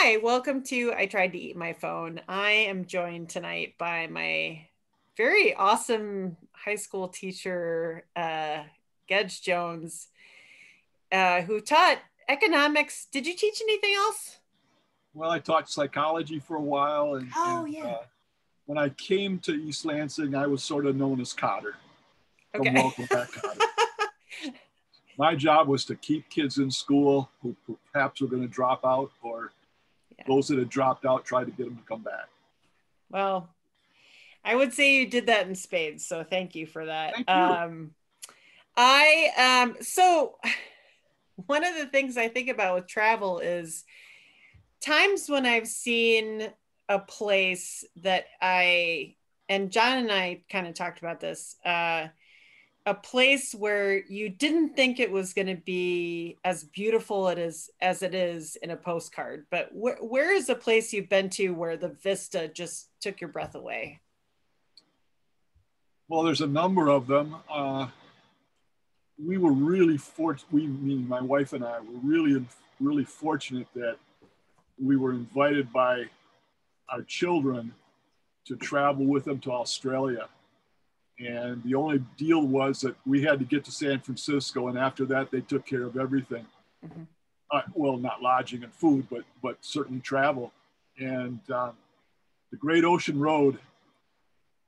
Hi, welcome to I Tried to Eat My Phone. I am joined tonight by my very awesome high school teacher, Gedge Jones, who taught economics. Did you teach anything else? Well, I taught psychology for a while, Oh, yeah. when I came to East Lansing, I was sort of known as Cotter from Okay. Welcome Back Cotter. My job was to keep kids in school who perhaps were going to drop out, or Yeah. those that had dropped out, try to get them to come back. Well, I would say you did that in spades, so thank you for that. Thank you. So one of the things I think about with travel is times when I've seen a place that and John and I kind of talked about this, a place where you didn't think it was going to be as beautiful as it is in a postcard. But where is a place you've been to where the vista just took your breath away? Well, there's a number of them. We were really fortunate. Meaning my wife and I, were really fortunate that we were invited by our children to travel with them to Australia. And the only deal was that we had to get to San Francisco, and after that, they took care of everything. Mm-hmm. Well, not lodging and food, but certainly travel. And the Great Ocean Road,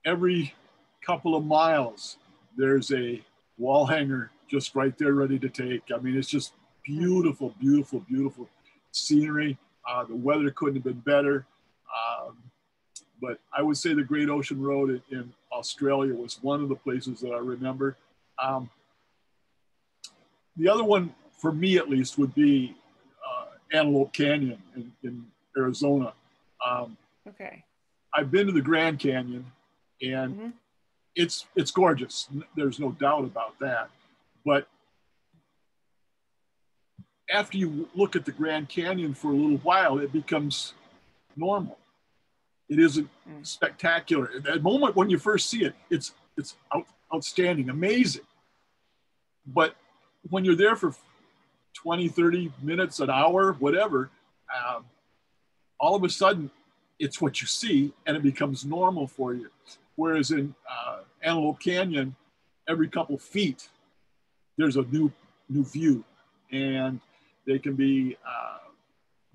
every couple of miles, there's a wall hanger just right there, ready to take. I mean, it's just beautiful, beautiful, beautiful scenery. The weather couldn't have been better. But I would say the Great Ocean Road in Australia was one of the places that I remember. The other one, for me at least, would be Antelope Canyon in Arizona. Okay. I've been to the Grand Canyon, and Mm-hmm. it's gorgeous. There's no doubt about that. But after you look at the Grand Canyon for a little while, it becomes normal. It isn't spectacular. At that moment when you first see it, it's outstanding, amazing. But when you're there for 20, 30 minutes, an hour, whatever, all of a sudden it's what you see and it becomes normal for you. Whereas in Antelope Canyon, every couple feet, there's a new view, and they can be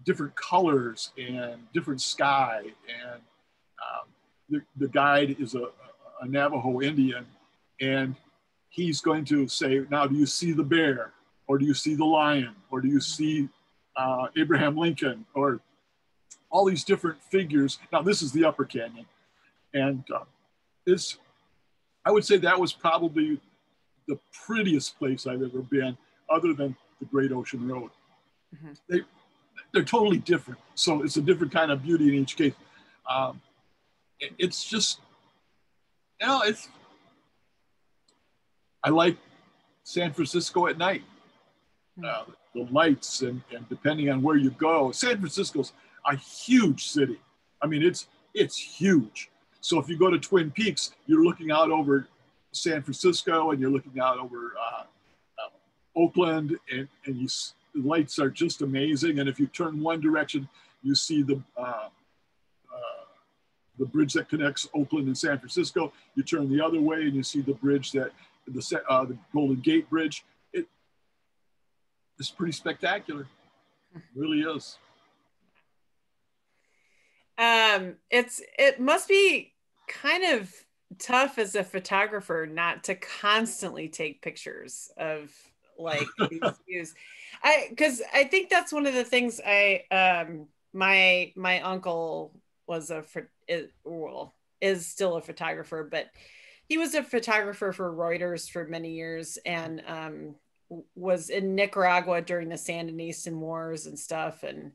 different colors and different sky. And the guide is a Navajo Indian, and he's going to say, now, do you see the bear? Or do you see the lion? Or do you see Abraham Lincoln? Or all these different figures. Now, this is the Upper Canyon. And I would say that was probably the prettiest place I've ever been, other than the Great Ocean Road. Mm-hmm. They're totally different. So it's a different kind of beauty in each case. It's just, I like San Francisco at night. The lights and depending on where you go, San Francisco's a huge city. I mean, it's huge. So if you go to Twin Peaks, you're looking out over San Francisco and you're looking out over Oakland, and the lights are just amazing. And if you turn one direction, you see the bridge that connects Oakland and San Francisco. You turn the other way and you see the bridge the Golden Gate Bridge. It's pretty spectacular. It really is. It must be kind of tough as a photographer not to constantly take pictures of like these views. Because I think that's one of the things my uncle was is still a photographer, but he was a photographer for Reuters for many years, and was in Nicaragua during the Sandinista Wars and stuff, and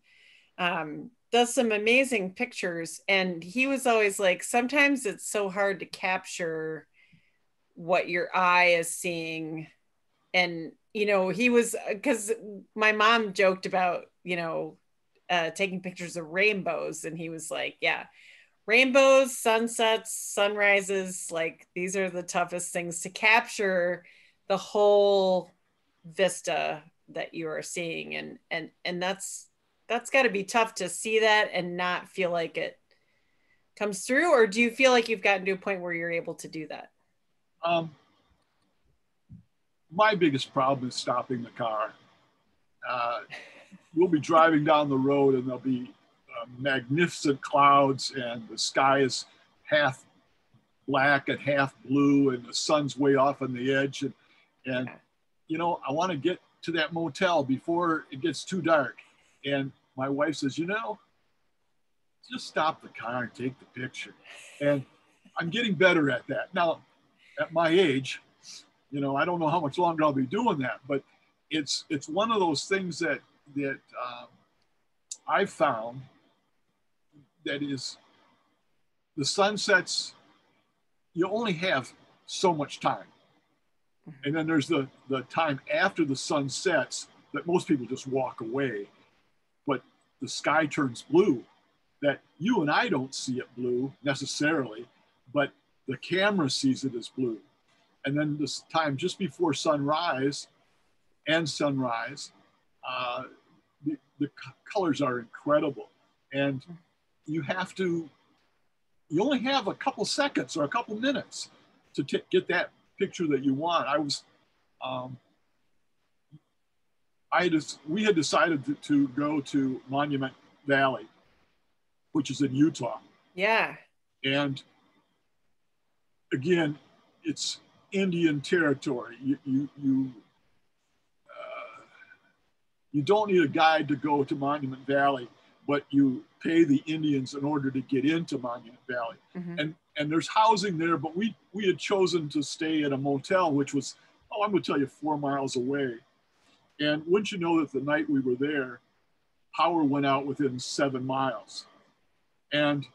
does some amazing pictures. And he was always like, sometimes it's so hard to capture what your eye is seeing. And he was, because my mom joked about taking pictures of rainbows, and he was like, yeah, rainbows, sunsets, sunrises, like these are the toughest things to capture, the whole vista that you are seeing. And that's That's got to be tough to see that and not feel like it comes through. Or do you feel like you've gotten to a point where you're able to do that? Um, my biggest problem is stopping the car. We'll be driving down the road and there'll be magnificent clouds and the sky is half black and half blue and the sun's way off on the edge. And you know, I want to get to that motel before it gets too dark. And my wife says, you know, just stop the car and take the picture. And I'm getting better at that. Now, at my age, you know, I don't know how much longer I'll be doing that, but it's one of those things that I've found that is the sunsets, you only have so much time. And then there's the time after the sun sets that most people just walk away. But the sky turns blue, that you and I don't see it blue necessarily, but the camera sees it as blue. And then this time just before sunrise and sunrise, the colors are incredible. And you only have a couple seconds or a couple minutes to get that picture that you want. We had decided to go to Monument Valley, which is in Utah. Yeah. And again, it's Indian territory. You don't need a guide to go to Monument Valley, but you pay the Indians in order to get into Monument Valley. Mm-hmm. And there's housing there, but we had chosen to stay at a motel, which was, I'm going to tell you, 4 miles away. And wouldn't you know that the night we were there, power went out within 7 miles. And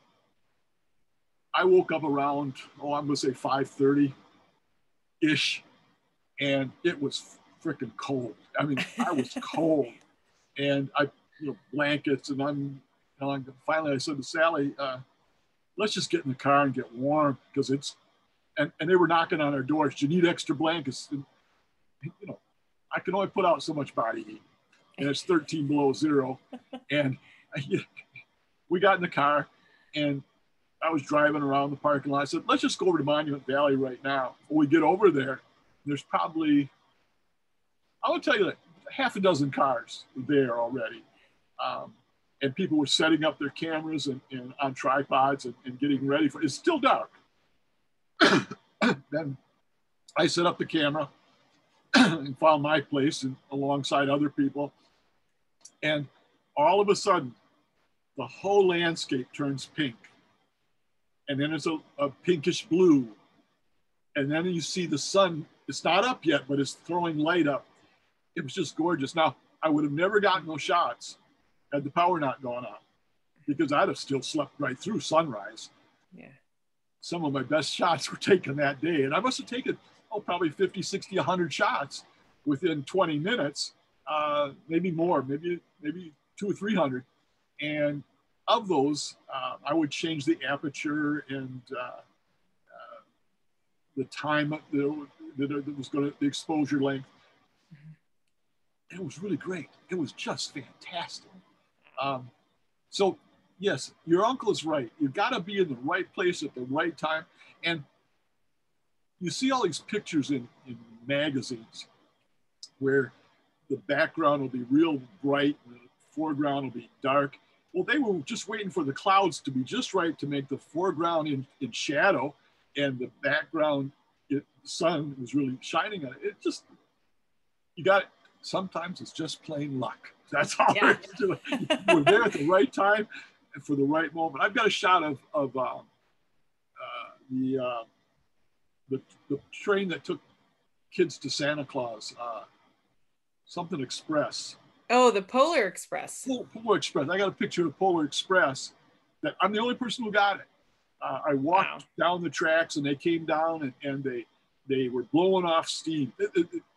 I woke up around, I'm going to say 5:30-ish, and it was freaking cold. I mean, I was cold. And blankets, and finally I said to Sally, let's just get in the car and get warm, because and they were knocking on our doors. Do you need extra blankets? And, I can only put out so much body heat, and it's 13 below zero. And we got in the car, and I was driving around the parking lot. I said, let's just go over to Monument Valley right now. When we get over there, there's probably, I will tell you that, half a dozen cars there already. And people were setting up their cameras and on tripods and getting ready for it. It's still dark. Then I set up the camera and found my place alongside other people. And all of a sudden, the whole landscape turns pink. And then it's a pinkish blue. And then you see the sun. It's not up yet, but it's throwing light up. It was just gorgeous. Now, I would have never gotten those shots had the power not gone out, because I'd have still slept right through sunrise. Yeah. Some of my best shots were taken that day. And I must have taken, probably 50, 60, 100 shots within 20 minutes, maybe more, maybe 200 or 300. And of those, I would change the aperture and the time that was going to, the exposure length. And it was really great. It was just fantastic. So yes, your uncle is right. You've got to be in the right place at the right time. And you see all these pictures in magazines where the background will be real bright and the foreground will be dark. Well, they were just waiting for the clouds to be just right to make the foreground in shadow, and the background, the sun was really shining on it. It just, you got it. Sometimes it's just plain luck. That's all there is to it. You were there at the right time and for the right moment. I've got a shot of the train that took kids to Santa Claus, something Express. Oh, the Polar Express. Polar Express. I got a picture of Polar Express that I'm the only person who got it. I walked down the tracks and they came down and they were blowing off steam.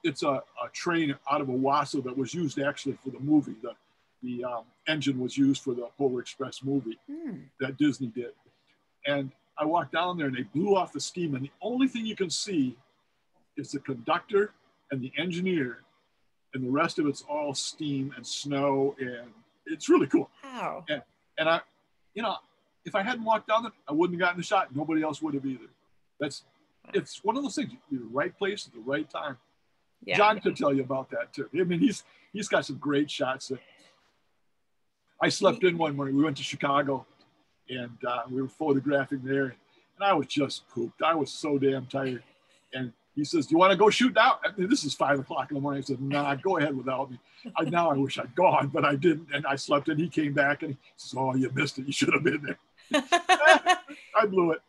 It's a train out of Owasso that was used actually for the movie. The engine was used for the Polar Express movie that Disney did. And I walked down there and they blew off the steam, and the only thing you can see is the conductor and the engineer, and the rest of it's all steam and snow and It's really cool. Wow. And I, you know, if I hadn't walked down it, I wouldn't have gotten the shot. Nobody else would have either. It's one of those things. You're in the right place at the right time. Yeah. John could tell you about that too. I mean, he's got some great shots. I slept in one morning. We went to Chicago, and we were photographing there, and I was just pooped. I was so damn tired. And he says, "Do you want to go shoot now?" I mean, this is 5 o'clock in the morning. I said, "Nah, go ahead without me." Now I wish I'd gone, but I didn't. And I slept in. He came back and he says, "Oh, you missed it. You should have been there." I blew it.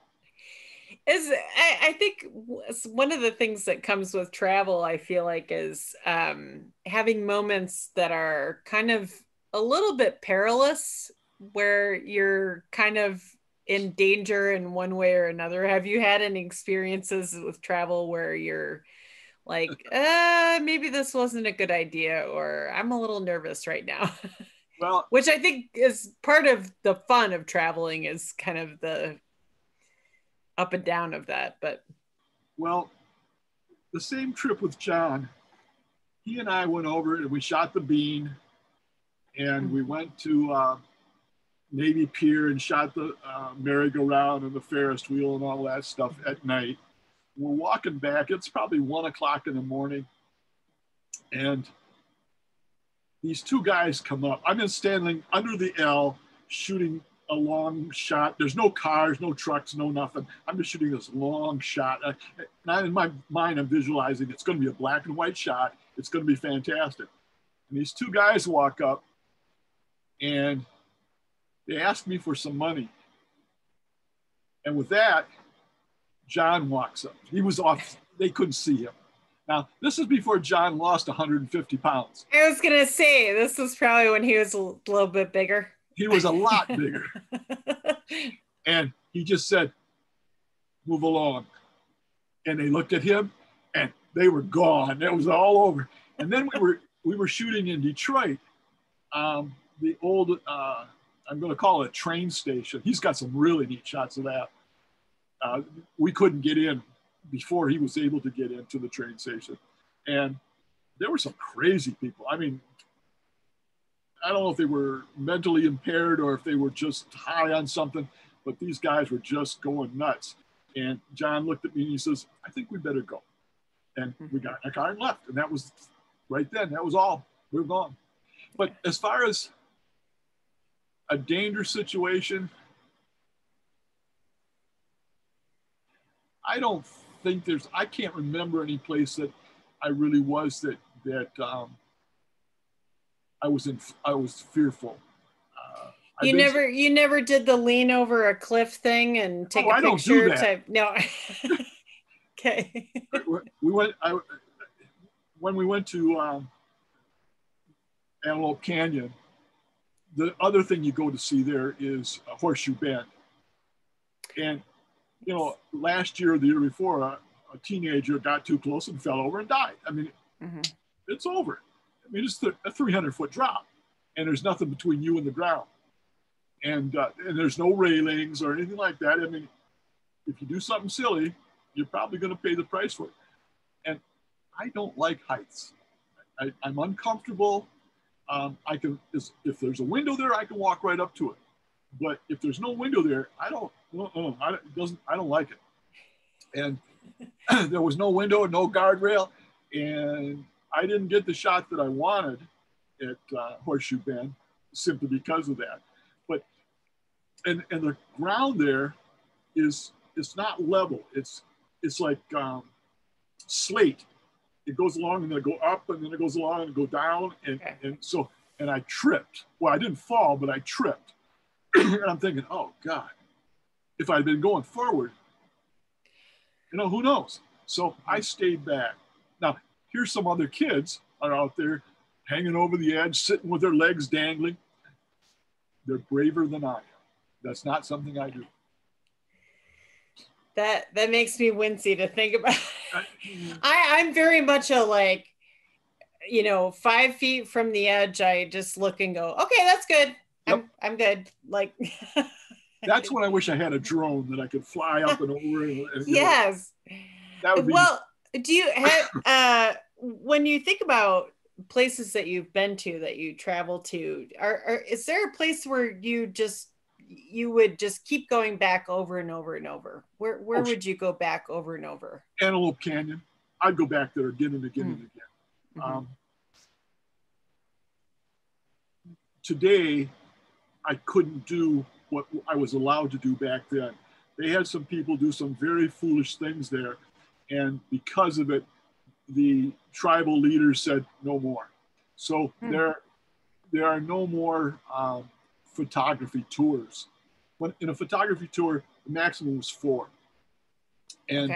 I think one of the things that comes with travel, I feel like, is having moments that are kind of a little bit perilous, where you're kind of in danger in one way or another. Have you had any experiences with travel where you're like, maybe this wasn't a good idea, or I'm a little nervous right now? Well, which I think is part of the fun of traveling, is kind of the up and down of that. But well, the same trip with John, he and I went over and we shot the Bean, and we went to Navy Pier and shot the merry-go-round and the Ferris wheel and all that stuff at night. We're walking back. It's probably 1 o'clock in the morning, and these two guys come up. I'm in standing under the L shooting a long shot. There's no cars, no trucks, no nothing. I'm just shooting this long shot. And in my mind, I'm visualizing it's going to be a black and white shot. It's going to be fantastic. And these two guys walk up and they ask me for some money. And with that, John walks up. He was off. They couldn't see him. Now, this is before John lost 150 pounds. I was going to say, this was probably when he was a little bit bigger. He was a lot bigger. And he just said, "Move along." And they looked at him and they were gone. It was all over. And then we were shooting in Detroit, the old, I'm going to call it a train station. He's got some really neat shots of that. We couldn't get in before he was able to get into the train station. And there were some crazy people. I mean, I don't know if they were mentally impaired or if they were just high on something, but these guys were just going nuts. And John looked at me and he says, "I think we better go." And we got in a car and left. And that was right then. That was all. We were gone. But as far as a dangerous situation, I don't think I can't remember any place that I really was that I was fearful. You never did the lean over a cliff thing and take a picture? I don't do that. No. Okay. When we went to Antelope Canyon, the other thing you go to see there is Horseshoe Bend. And, you know, last year or the year before, a teenager got too close and fell over and died. I mean, it's over. I mean, it's a 300-foot drop, and there's nothing between you and the ground. And there's no railings or anything like that. I mean, if you do something silly, you're probably going to pay the price for it. And I don't like heights. I'm uncomfortable. If there's a window there, I can walk right up to it. But if there's no window there, I don't like it. And there was no window and no guardrail, and I didn't get the shot that I wanted at Horseshoe Bend simply because of that. But and the ground there it's not level. It's like slate. It goes along and then it go up and then it goes along and go down and I tripped. Well, I didn't fall, but I tripped. And I'm thinking, oh God, if I'd been going forward, you know, who knows? So I stayed back. Now, here's some other kids are out there hanging over the edge, sitting with their legs dangling. They're braver than I am. That's not something I do. That makes me wincy to think about. I'm very much a, like, you know, 5 feet from the edge, I just look and go, okay, that's good. Yep. I'm good. Like, that's when I wish I had a drone that I could fly up and over. And yes. That would be. Well, do you have, when you think about places that you've been to, that you travel to, is there a place where you would just keep going back over and over and over? Where would you go back over and over? Antelope Canyon. I'd go back there again and again and again. Mm-hmm. Today, I couldn't do what I was allowed to do back then. They had some people do some very foolish things there. And because of it, the tribal leaders said no more. So there are no more photography tours. When in a photography tour, the maximum was 4. And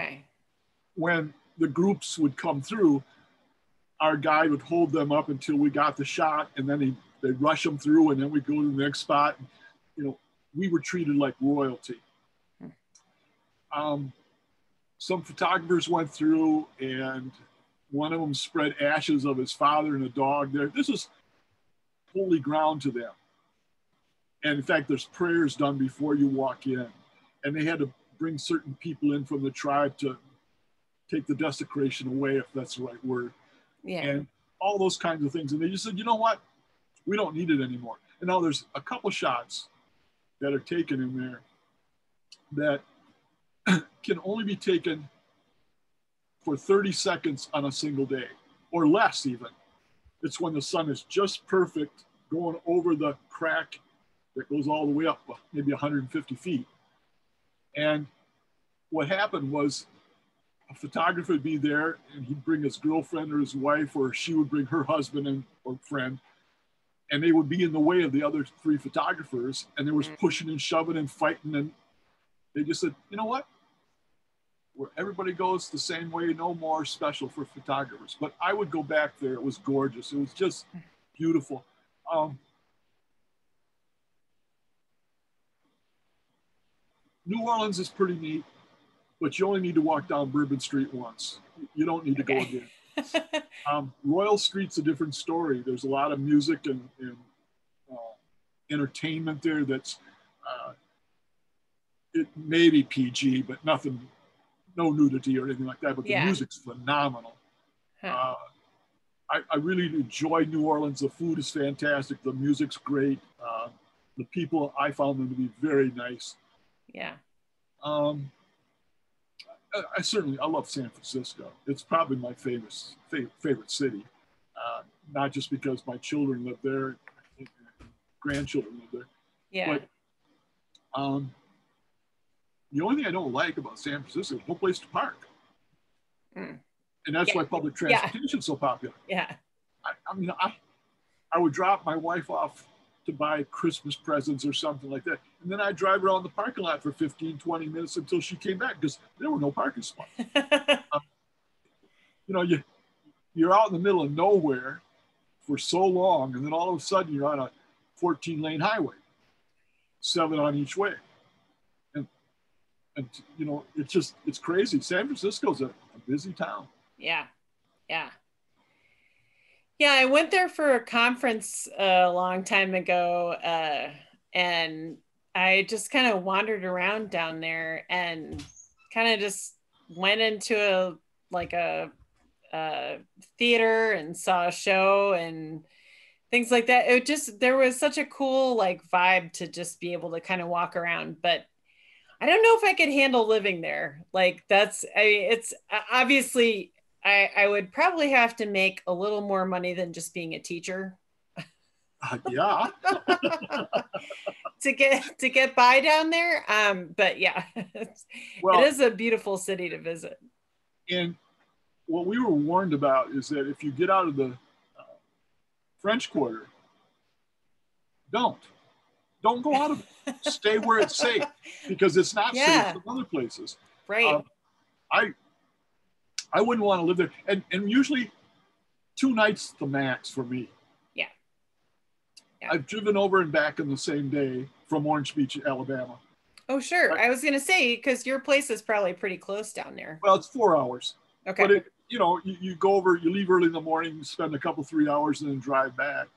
when the groups would come through, our guide would hold them up until we got the shot, and then they'd rush them through, and then we'd go to the next spot. You know, we were treated like royalty. Some photographers went through, and one of them spread ashes of his father and a dog there. This is holy ground to them. And in fact, there's prayers done before you walk in. And they had to bring certain people in from the tribe to take the desecration away, if that's the right word. Yeah. And all those kinds of things. And they just said, you know what? We don't need it anymore. And now there's a couple shots that are taken in there that can only be taken for 30 seconds on a single day, or less even. It's when the sun is just perfect, going over the crack that goes all the way up, maybe 150 feet. And what happened was a photographer would be there, and he'd bring his girlfriend or his wife, or she would bring her husband or friend, and they would be in the way of the other 3 photographers, and there was pushing and shoving and fighting, and they just said, you know what? Where everybody goes the same way, no more special for photographers. But I would go back there. It was gorgeous. It was just beautiful. New Orleans is pretty neat, but you only need to walk down Bourbon Street once. You don't need to go again. Royal Street's a different story. There's a lot of music and entertainment there that's, it may be PG, but nothing, no nudity or anything like that, but the music's phenomenal. I really enjoy New Orleans. The food is fantastic. The music's great. The people, I found them to be very nice. Yeah. I love San Francisco. It's probably my favorite city. Not just because my children live there, grandchildren live there. Yeah. But the only thing I don't like about San Francisco is no place to park. And that's why public transportation is so popular. Yeah. I mean, I would drop my wife off to buy Christmas presents or something like that. And then I'd drive around the parking lot for 15, 20 minutes until she came back because there were no parking spots. You know, you're out in the middle of nowhere for so long, and then all of a sudden you're on a 14-lane highway, 7 on each way. And you know, it's crazy. San Francisco's a busy town. Yeah. Yeah. Yeah, I went there for a conference a long time ago, and I just kind of wandered around down there and kind of just went into a theater and saw a show and things like that. There was such a cool like vibe to just be able to kind of walk around, but I don't know if I could handle living there. Like it's obviously I would probably have to make a little more money than just being a teacher. Yeah. to get by down there. But yeah, well, it is a beautiful city to visit. And what we were warned about is that if you get out of the French Quarter, don't go out of it. Stay where it's safe, because it's not safe in other places. Right. I wouldn't want to live there. And usually 2 nights the max for me. Yeah. I've driven over and back in the same day from Orange Beach, Alabama. Oh, sure. I was going to say, because your place is probably pretty close down there. Well, it's 4 hours. Okay. But you go over, you leave early in the morning, spend a couple, 3 hours, and then drive back.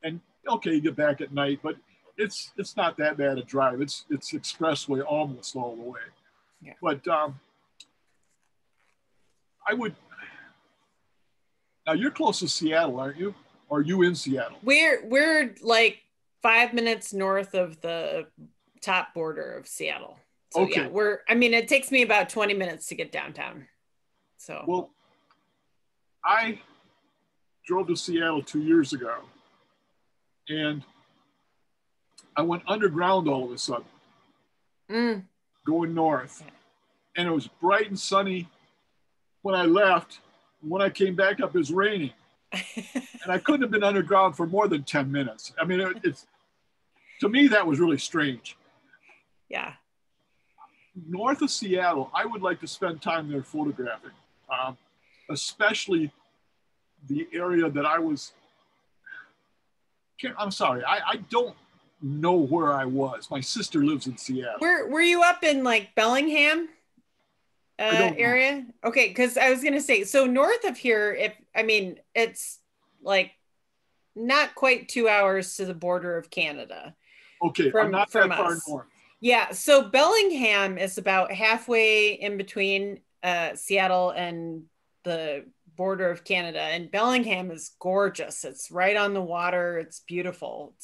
And okay, you get back at night, but it's not that bad a drive. It's expressway almost all the way. Yeah. But Now you're close to Seattle, aren't you? Or are you in Seattle? We're like 5 minutes north of the top border of Seattle. So yeah, Okay. I mean, it takes me about 20 minutes to get downtown. So Well, I drove to Seattle 2 years ago, and I went underground all of a sudden, going north. And it was bright and sunny when I left. When I came back up, it was raining. And I couldn't have been underground for more than 10 minutes. I mean, it's to me, that was really strange. Yeah. North of Seattle, I would like to spend time there photographing, especially the area that I was. I'm sorry, I don't know where I was. My sister lives in Seattle. Were you up in like Bellingham I don't know. area? Okay, because I was gonna say, so north of here, it's like not quite 2 hours to the border of Canada. Okay, I'm not From that far us. north. Yeah, so Bellingham is about halfway in between Seattle and the border of Canada, and Bellingham is gorgeous. It's right on the water. It's beautiful.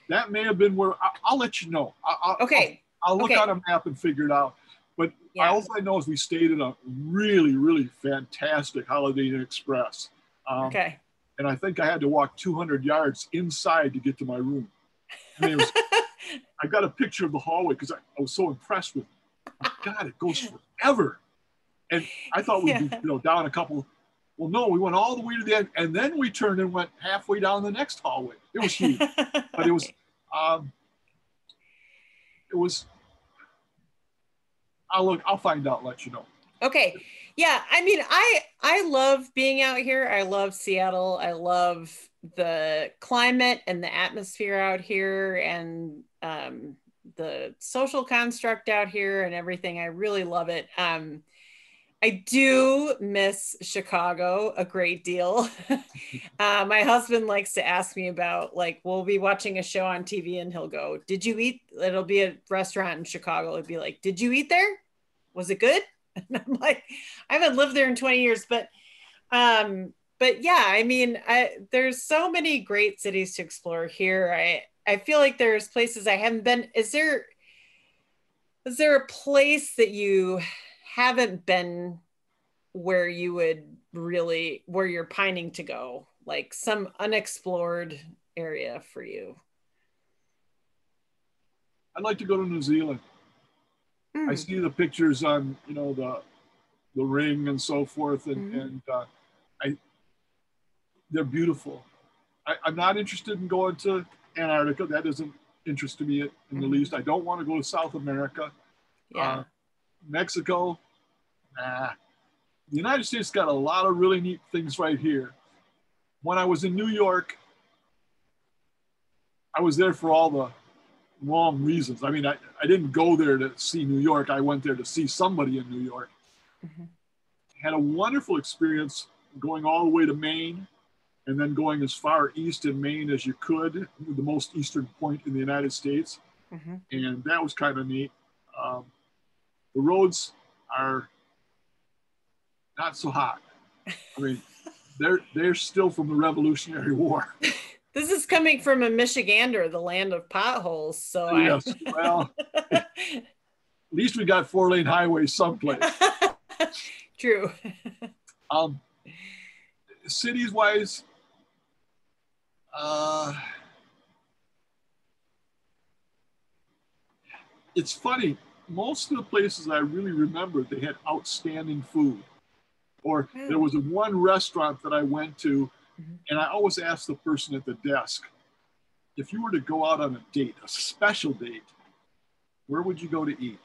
That may have been where I'll let you know. Okay. I'll look Okay. on a map and figure it out. But Yeah. all I know is we stayed in a really, really fantastic Holiday Inn Express. Okay. And I think I had to walk 200 yards inside to get to my room. I mean, I got a picture of the hallway because I was so impressed with it. My God, it goes forever. And I thought we'd be down a couple. Well, no, we went all the way to the end, and then we turned and went halfway down the next hallway. It was huge, but it was. I'll find out, let you know. Okay. Yeah, I mean, I love being out here. I love Seattle. I love the climate and the atmosphere out here, and the social construct out here and everything. I really love it. I do miss Chicago a great deal. My husband likes to ask me about, like, we'll be watching a show on TV and he'll go, "Did you eat?" It'll be a restaurant in Chicago. It'd be like, "Did you eat there? Was it good?" And I'm like, I haven't lived there in 20 years, but yeah, I mean, there's so many great cities to explore here. I feel like there's places I haven't been. Is there a place that you haven't been where you would really, where you're pining to go, like some unexplored area for you? I'd like to go to New Zealand. I see the pictures on, the ring and so forth, and they're beautiful. I'm not interested in going to Antarctica. That doesn't interest me in the least. I don't want to go to South America. Yeah. Mexico, nah. The United States got a lot of really neat things right here. When I was in New York, I was there for all the wrong reasons. I mean, I didn't go there to see New York. I went there to see somebody in New York. Had a wonderful experience going all the way to Maine and then going as far east in Maine as you could, the most eastern point in the United States. And that was kind of neat. The roads are not so hot. I mean, they're still from the Revolutionary War. This is coming from a Michigander, the land of potholes. So yes, well, at least we got 4-lane highways someplace. True. Cities wise, it's funny. Most of the places I really remember, they had outstanding food. Or there was one restaurant that I went to, and I always asked the person at the desk, if you were to go out on a date, a special date, where would you go to eat?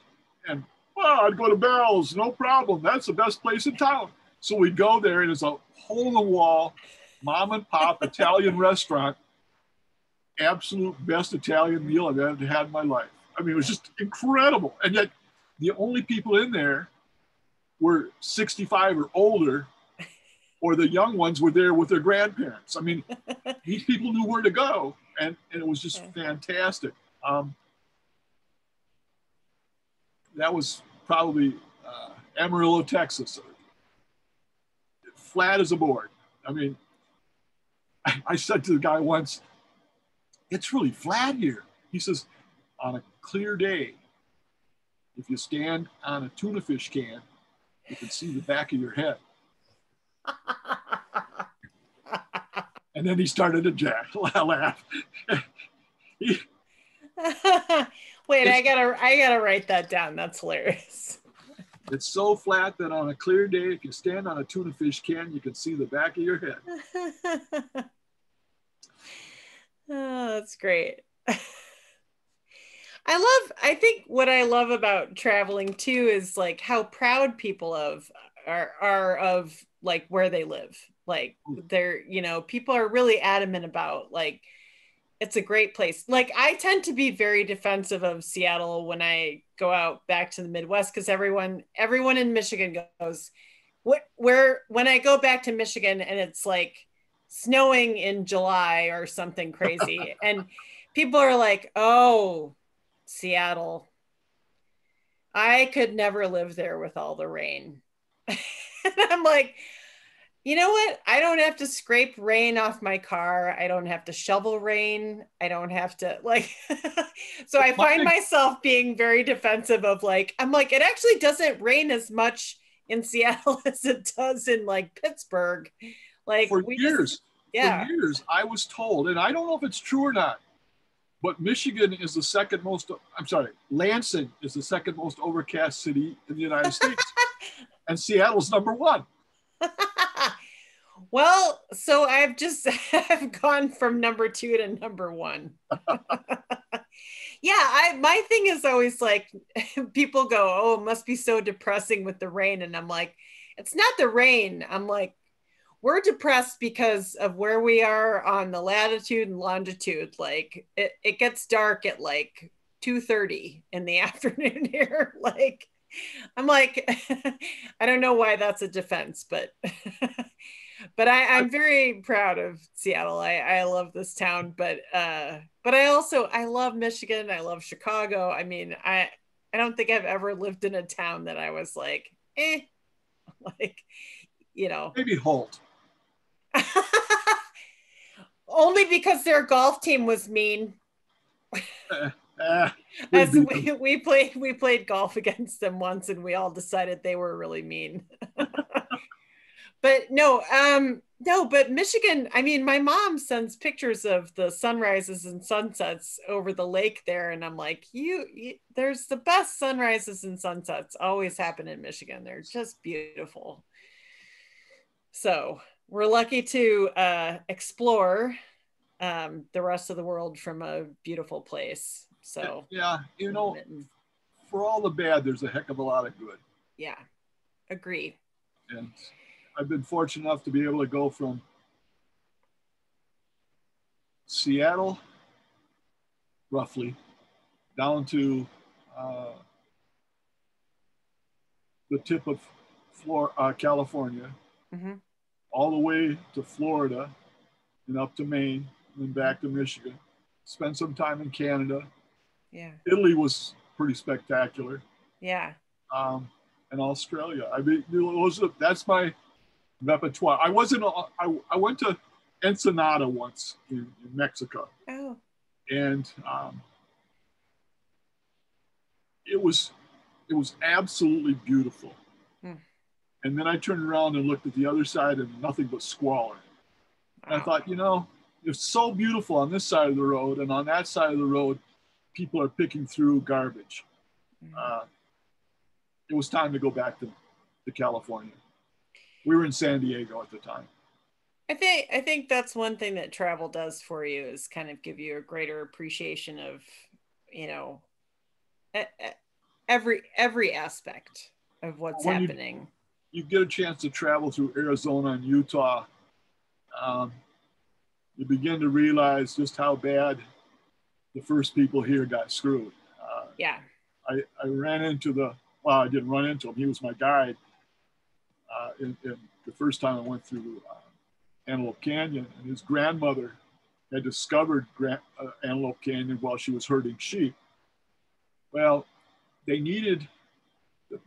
And, well, I'd go to Bell's, no problem. That's the best place in town. So we'd go there, and it's a hole-in-the-wall, mom and pop Italian restaurant, absolute best Italian meal I've ever had in my life. I mean, it was just incredible. And yet the only people in there were 65 or older, or the young ones were there with their grandparents. I mean, these people knew where to go, and it was just fantastic. That was probably Amarillo, Texas. Flat as a board. I mean, I said to the guy once, it's really flat here. He says, on a clear day, if you stand on a tuna fish can, you can see the back of your head. And then he started to laugh. Wait, I gotta write that down. That's hilarious. It's so flat that on a clear day, if you stand on a tuna fish can, you can see the back of your head. Oh, that's great. I think what I love about traveling too is like how proud people are of like where they live. Like they're, people are really adamant about like it's a great place. Like I tend to be very defensive of Seattle when I go out back to the Midwest because everyone in Michigan goes, where when I go back to Michigan and it's like snowing in July or something crazy and people are like, "Oh, Seattle. I could never live there with all the rain." And I'm like, you know what? I don't have to scrape rain off my car. I don't have to shovel rain. I don't have to like so I find myself being very defensive of like, I'm like, it actually doesn't rain as much in Seattle as it does in like Pittsburgh. Like for we years, just yeah. for years, I was told, and I don't know if it's true or not, but Michigan is the second most, I'm sorry, Lansing is the second most overcast city in the United States. And Seattle's number one. Well, so I've gone from number 2 to number 1. Yeah, my thing is always like people go, "Oh, it must be so depressing with the rain." And I'm like, it's not the rain. I'm like, we're depressed because of where we are on the latitude and longitude. Like it gets dark at like 2:30 in the afternoon here. Like I'm like, I don't know why that's a defense, but but I'm very proud of Seattle. I love this town, but I love Michigan. I love Chicago. I mean, I don't think I've ever lived in a town that I was like, like, Maybe Holt. Only because their golf team was mean. As we played golf against them once, and we all decided they were really mean. But but Michigan, I mean, my mom sends pictures of the sunrises and sunsets over the lake there, and I'm like, there's the best sunrises and sunsets always happen in Michigan. They're just beautiful. So we're lucky to explore the rest of the world from a beautiful place. So yeah, for all the bad, there's a heck of a lot of good. Yeah, agree. And I've been fortunate enough to be able to go from Seattle, roughly, down to the tip of California, mm-hmm. all the way to Florida and up to Maine and then back to Michigan. Spent some time in Canada. Yeah. Italy was pretty spectacular. Yeah. And Australia. I mean, that's my repertoire. I went to Ensenada once in Mexico. Oh. And it was absolutely beautiful. And then I turned around and looked at the other side and nothing but squalor. And I thought, it's so beautiful on this side of the road, and on that side of the road, people are picking through garbage. It was time to go back to California. We were in San Diego at the time. I think that's one thing that travel does for you is kind of give you a greater appreciation of, every aspect of what's happening. You get a chance to travel through Arizona and Utah. You begin to realize just how bad the first people here got screwed. Yeah. I ran into I didn't run into him. He was my guide. In the first time I went through Antelope Canyon, and his grandmother had discovered Antelope Canyon while she was herding sheep. Well, they needed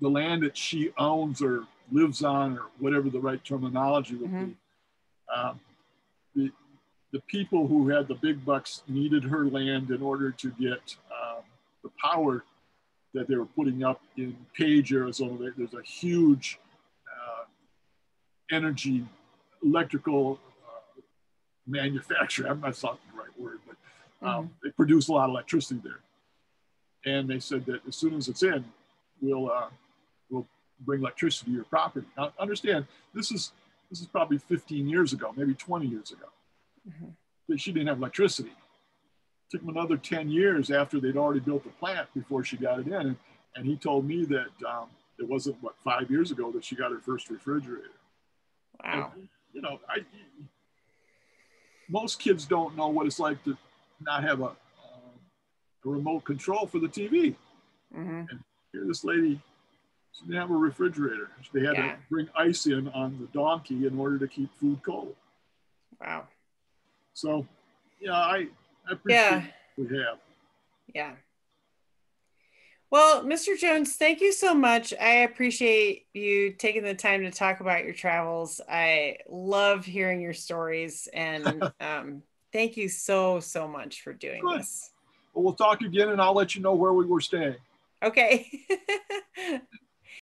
the land that she owns or lives on, or whatever the right terminology would be. Um, the, the people who had the big bucks needed her land in order to get the power that they were putting up in Page, Arizona. There's a huge energy, electrical manufacturer. I'm not talking the right word, but they produce a lot of electricity there. And they said that as soon as it's in, we'll bring electricity to your property. Now, understand, this is probably 15 years ago, maybe 20 years ago. That she didn't have electricity. It took them another 10 years after they'd already built the plant before she got it in. And he told me that it wasn't, 5 years ago that she got her first refrigerator. Wow. And, you know, most kids don't know what it's like to not have a remote control for the TV. And here, this lady, she didn't have a refrigerator. They had to bring ice in on the donkey in order to keep food cold. Wow. So, yeah, I appreciate what we have. Yeah. Well, Mr. Jones, thank you so much. I appreciate you taking the time to talk about your travels. I love hearing your stories, and thank you so much for doing this. Well, we'll talk again, and I'll let you know where we were staying. Okay.